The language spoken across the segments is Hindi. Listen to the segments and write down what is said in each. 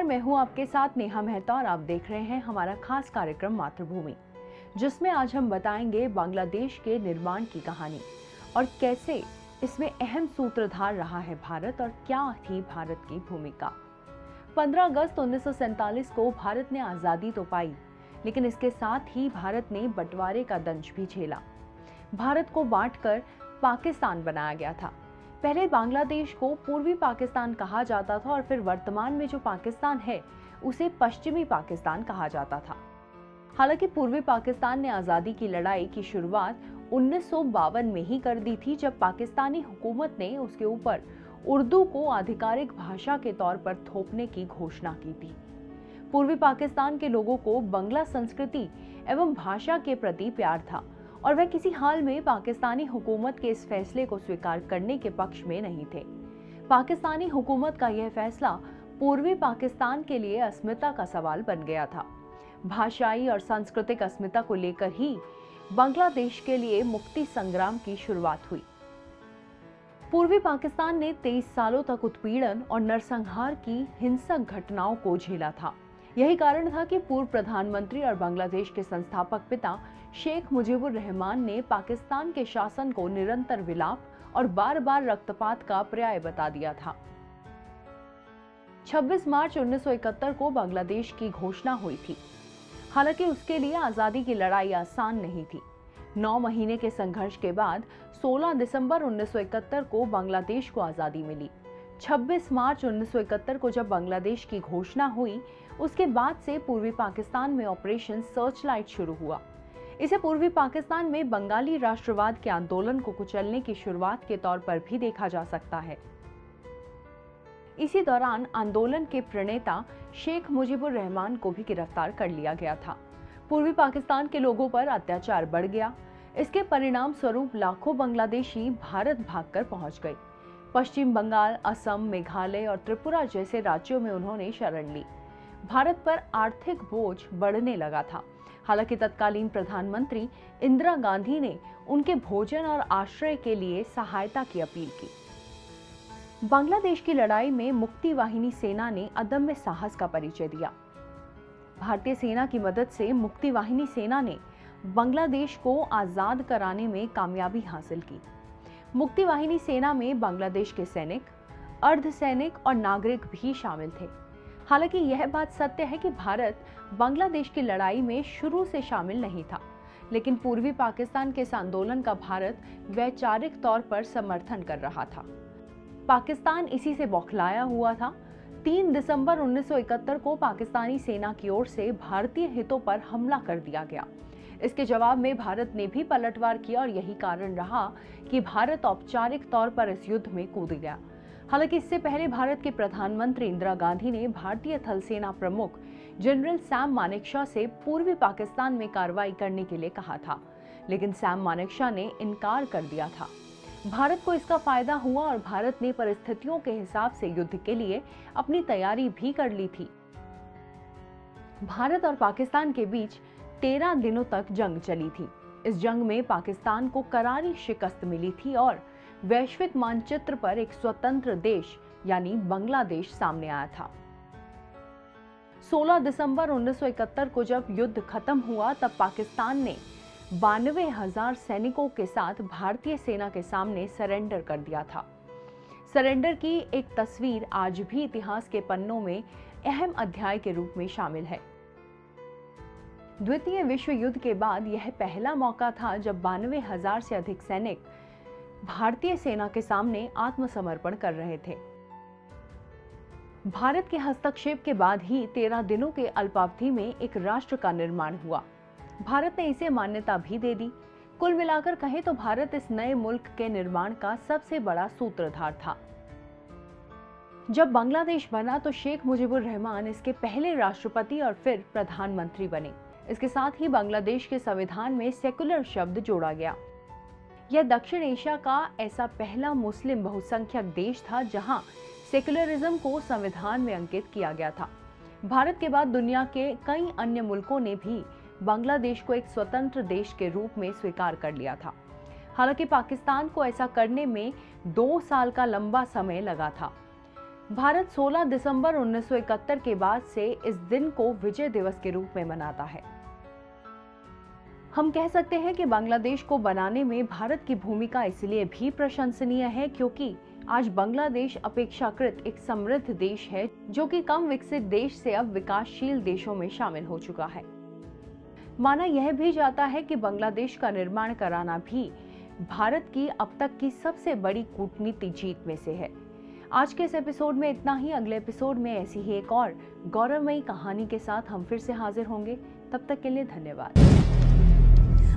मैं हूं आपके साथ नेहा मेहता और आप देख रहे हैं हमारा खास कार्यक्रम मातृभूमि, जिसमें आज हम बताएंगे बांग्लादेश के निर्माण की कहानी और कैसे इसमें अहम सूत्रधार रहा है भारत और क्या थी भारत की भूमिका। 15 अगस्त 1947 को भारत ने आजादी तो पाई, लेकिन इसके साथ ही भारत ने बंटवारे का दंश भी झेला। भारत को बांटकर पाकिस्तान बनाया गया था। पहले बांग्लादेश को पूर्वी पाकिस्तान कहा जाता था और फिर वर्तमान में जो पाकिस्तान है उसे पश्चिमी पाकिस्तान कहा जाता था। हालांकि पूर्वी पाकिस्तान ने आजादी की लड़ाई की शुरुआत 1952 में ही कर दी थी, जब पाकिस्तानी हुकूमत ने उसके ऊपर उर्दू को आधिकारिक भाषा के तौर पर थोपने की घोषणा की थी। पूर्वी पाकिस्तान के लोगों को बंगला संस्कृति एवं भाषा के प्रति प्यार था और वह किसी हाल में पाकिस्तानी हुकूमत के इस फैसले को स्वीकार करने के पक्ष में नहीं थे। पाकिस्तानी हुकूमत का यह फैसला पूर्वी पाकिस्तान के लिए अस्मिता का सवाल बन गया था। भाषाई और सांस्कृतिक अस्मिता को लेकर ही बांग्लादेश के लिए मुक्ति संग्राम की शुरुआत हुई। पूर्वी पाकिस्तान ने 23 सालों तक उत्पीड़न और नरसंहार की हिंसक घटनाओं को झेला था। यही कारण था कि पूर्व प्रधानमंत्री और बांग्लादेश के संस्थापक पिता शेख मुजीबुर रहमान ने पाकिस्तान के शासन को निरंतर विलाप और बार बार रक्तपात का पर्याय बता दिया था। 26 मार्च 1971 को बांग्लादेश की घोषणा हुई थी। हालांकि उसके लिए आजादी की लड़ाई आसान नहीं थी। 9 महीने के संघर्ष के बाद 16 दिसंबर 1971 को बांग्लादेश को आजादी मिली। 26 मार्च 1971 को जब बांग्लादेश की घोषणा हुई, उसके बाद से पूर्वी पाकिस्तान में ऑपरेशन सर्चलाइट शुरू हुआ। इसे पूर्वी पाकिस्तान में बंगाली राष्ट्रवाद के आंदोलन को कुचलने की शुरुआत के तौर पर भी देखा जा सकता है। इसी दौरान आंदोलन के प्रणेता शेख मुजीबुर रहमान को भी गिरफ्तार कर लिया गया था। पूर्वी पाकिस्तान के लोगों पर अत्याचार बढ़ गया। इसके परिणाम स्वरूप लाखों बांग्लादेशी भारत भागकर पहुंच गए। पश्चिम बंगाल, असम, मेघालय और त्रिपुरा जैसे राज्यों में उन्होंने शरण ली। भारत पर आर्थिक बोझ बढ़ने लगा था। हालांकि तत्कालीन प्रधानमंत्री इंदिरा गांधी ने उनके भोजन और आश्रय के लिए सहायता की अपील की। बांग्लादेश की लड़ाई में मुक्ति वाहिनी सेना ने अदम्य साहस का परिचय दिया। भारतीय सेना की मदद से मुक्ति वाहिनी सेना ने बांग्लादेश को आजाद कराने में कामयाबी हासिल की। मुक्ति वाहिनी सेना में बांग्लादेश के सैनिक, अर्धसैनिक और नागरिक भी शामिल थे। हालांकि यह बात सत्य है कि भारत बांग्लादेश की लड़ाई में शुरू से शामिल नहीं था, लेकिन पूर्वी पाकिस्तान के इस आंदोलन का भारत वैचारिक तौर पर समर्थन कर रहा था। पाकिस्तान इसी से बौखलाया हुआ था। 3 दिसंबर 1971 को पाकिस्तानी सेना की ओर से भारतीय हितों पर हमला कर दिया गया। इसके जवाब में भारत ने भी पलटवार किया और यही कारण रहा कि भारत औपचारिक तौर पर इस युद्ध में कूद गया। हालांकि इससे पहले भारत के प्रधानमंत्री इंदिरा गांधी ने भारतीय थल सेना प्रमुख जनरल सैम मानेकशॉ से पूर्वी पाकिस्तान में कार्रवाई करने के लिए कहा था, लेकिन सैम मानेकशॉ ने इनकार कर दिया था। भारत को इसका फायदा हुआ और भारत ने परिस्थितियों के हिसाब से युद्ध के लिए अपनी तैयारी भी कर ली थी। भारत और पाकिस्तान के बीच 13 दिनों तक जंग चली थी। इस जंग में पाकिस्तान को करारी शिकस्त मिली थी और वैश्विक मानचित्र पर एक स्वतंत्र देश यानी बांग्लादेश सामने आया था। 16 दिसंबर 1971 को जब युद्ध खत्म हुआ, तब पाकिस्तान ने 92,000 सैनिकों के साथ भारतीय सेना के सामने सरेंडर कर दिया था। सरेंडर की एक तस्वीर आज भी इतिहास के पन्नों में अहम अध्याय के रूप में शामिल है। द्वितीय विश्व युद्ध के बाद यह पहला मौका था जब 92,000 से अधिक सैनिक भारतीय सेना के सामने आत्मसमर्पण कर रहे थे। भारत के हस्तक्षेप के बाद ही 13 दिनों के अल्पावधि में एक राष्ट्र का निर्माण हुआ। भारत ने इसे मान्यता भी दे दी। कुल मिलाकर कहें तो भारत इस नए मुल्क के निर्माण का सबसे बड़ा सूत्रधार था। जब बांग्लादेश बना तो शेख मुजीबुर रहमान इसके पहले राष्ट्रपति और फिर प्रधानमंत्री बने। इसके साथ ही बांग्लादेश के संविधान में सेकुलर शब्द जोड़ा गया। यह दक्षिण एशिया का ऐसा पहला मुस्लिम बहुसंख्यक देश था जहां सेकुलरिज्म को संविधान में अंकित किया गया था। भारत के बाद दुनिया के कई अन्य मुल्कों ने भी बांग्लादेश को एक स्वतंत्र देश के रूप में स्वीकार कर लिया था। हालांकि पाकिस्तान को ऐसा करने में 2 साल का लंबा समय लगा था। भारत 16 दिसंबर 1971 के बाद से इस दिन को विजय दिवस के रूप में मनाता है। हम कह सकते हैं कि बांग्लादेश को बनाने में भारत की भूमिका इसलिए भी प्रशंसनीय है क्योंकि आज बांग्लादेश अपेक्षाकृत एक समृद्ध देश है जो कि कम विकसित देश से अब विकासशील देशों में शामिल हो चुका है। माना यह भी जाता है कि बांग्लादेश का निर्माण कराना भी भारत की अब तक की सबसे बड़ी कूटनीतिक जीत में से है। आज के इस एपिसोड में इतना ही। अगले एपिसोड में ऐसी ही एक और गौरवमयी कहानी के साथ हम फिर से हाजिर होंगे। तब तक के लिए धन्यवाद।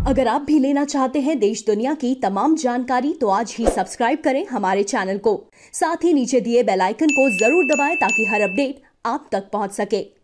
अगर आप भी लेना चाहते हैं देश दुनिया की तमाम जानकारी तो आज ही सब्सक्राइब करें हमारे चैनल को। साथ ही नीचे दिए बेल आइकन को जरूर दबाएं ताकि हर अपडेट आप तक पहुंच सके।